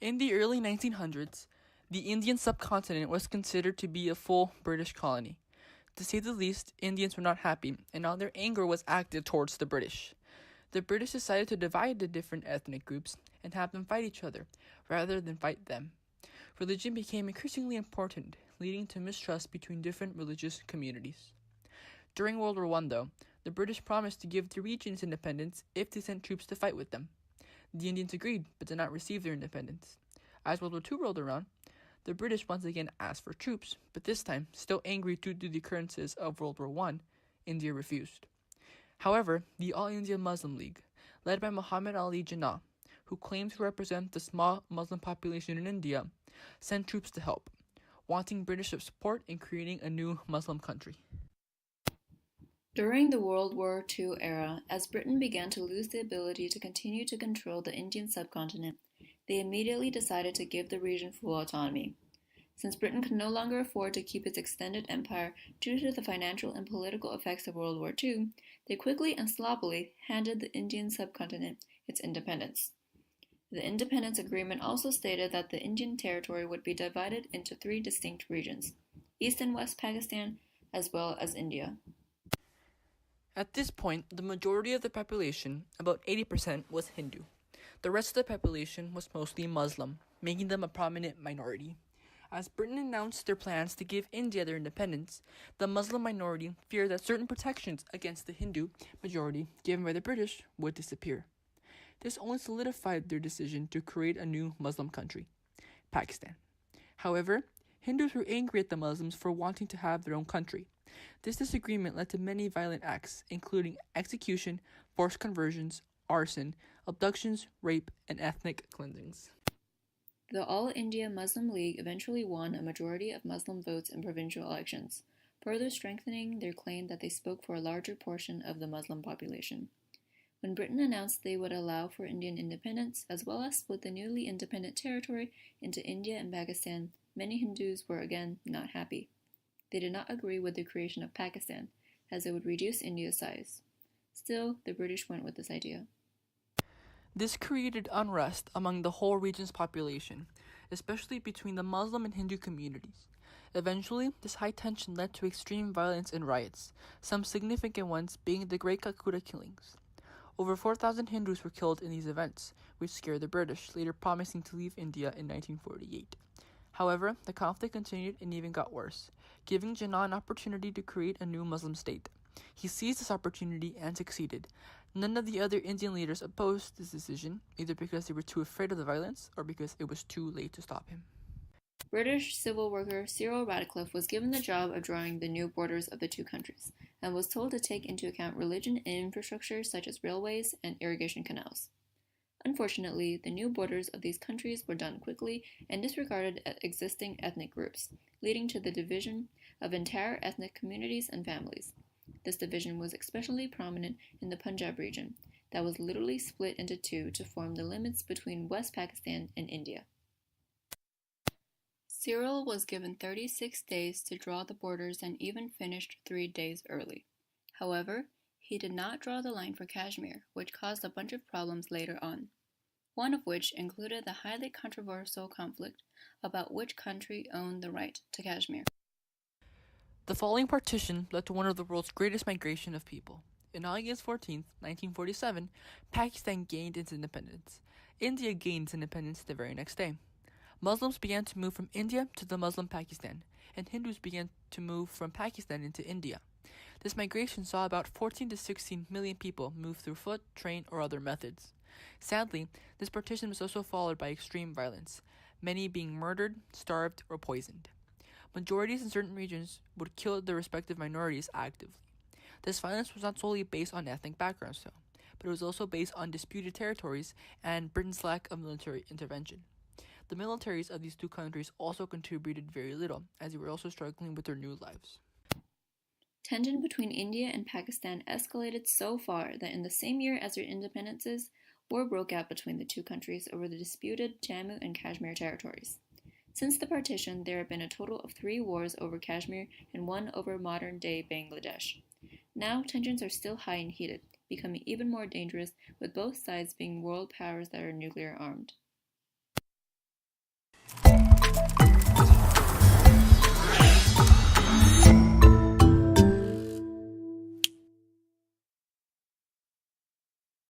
In the early 1900s, the Indian subcontinent was considered to be a full British colony. To say the least, Indians were not happy, and now their anger was active towards the British. The British decided to divide the different ethnic groups and have them fight each other, rather than fight them. Religion became increasingly important, leading to mistrust between different religious communities. During World War I, though, the British promised to give the regions independence if they sent troops to fight with them. The Indians agreed, but did not receive their independence. As World War II rolled around, the British once again asked for troops, but this time, still angry due to the occurrences of World War I, India refused. However, the All India Muslim League, led by Muhammad Ali Jinnah, who claimed to represent the small Muslim population in India, sent troops to help, wanting British support in creating a new Muslim country. During the World War II era, as Britain began to lose the ability to continue to control the Indian subcontinent, they immediately decided to give the region full autonomy. Since Britain could no longer afford to keep its extended empire due to the financial and political effects of World War II, they quickly and sloppily handed the Indian subcontinent its independence. The independence agreement also stated that the Indian territory would be divided into 3 distinct regions, East and West Pakistan, as well as India. At this point, the majority of the population, about 80%, was Hindu. The rest of the population was mostly Muslim, making them a prominent minority. As Britain announced their plans to give India their independence, the Muslim minority feared that certain protections against the Hindu majority given by the British would disappear. This only solidified their decision to create a new Muslim country, Pakistan. However, Hindus were angry at the Muslims for wanting to have their own country. This disagreement led to many violent acts, including execution, forced conversions, arson, abductions, rape, and ethnic cleansings. The All India Muslim League eventually won a majority of Muslim votes in provincial elections, further strengthening their claim that they spoke for a larger portion of the Muslim population. When Britain announced they would allow for Indian independence, as well as split the newly independent territory into India and Pakistan, many Hindus were again not happy. They did not agree with the creation of Pakistan, as it would reduce India's size. Still, the British went with this idea. This created unrest among the whole region's population, especially between the Muslim and Hindu communities. Eventually, this high tension led to extreme violence and riots, some significant ones being the Great Calcutta killings. Over 4,000 Hindus were killed in these events, which scared the British, later promising to leave India in 1948. However, the conflict continued and even got worse, giving Jinnah an opportunity to create a new Muslim state. He seized this opportunity and succeeded. None of the other Indian leaders opposed this decision, either because they were too afraid of the violence or because it was too late to stop him. British civil worker Cyril Radcliffe was given the job of drawing the new borders of the 2 countries, and was told to take into account religion and infrastructure such as railways and irrigation canals. Unfortunately, the new borders of these countries were done quickly and disregarded existing ethnic groups, leading to the division of entire ethnic communities and families. This division was especially prominent in the Punjab region, that was literally split into 2 to form the limits between West Pakistan and India. Cyril was given 36 days to draw the borders and even finished 3 days early. However, he did not draw the line for Kashmir, which caused a bunch of problems later on, one of which included the highly controversial conflict about which country owned the right to Kashmir. The following partition led to one of the world's greatest migration of people. On August 14, 1947, Pakistan gained its independence. India gained its independence the very next day. Muslims began to move from India to the Muslim Pakistan, and Hindus began to move from Pakistan into India. This migration saw about 14 to 16 million people move through foot, train, or other methods. Sadly, this partition was also followed by extreme violence, many being murdered, starved, or poisoned. Majorities in certain regions would kill their respective minorities actively. This violence was not solely based on ethnic backgrounds, though, but it was also based on disputed territories and Britain's lack of military intervention. The militaries of these 2 countries also contributed very little, as they were also struggling with their new lives. Tension between India and Pakistan escalated so far that in the same year as their independences, war broke out between the 2 countries over the disputed Jammu and Kashmir territories. Since the partition, there have been a total of 3 wars over Kashmir and 1 over modern-day Bangladesh. Now, tensions are still high and heated, becoming even more dangerous, with both sides being world powers that are nuclear armed.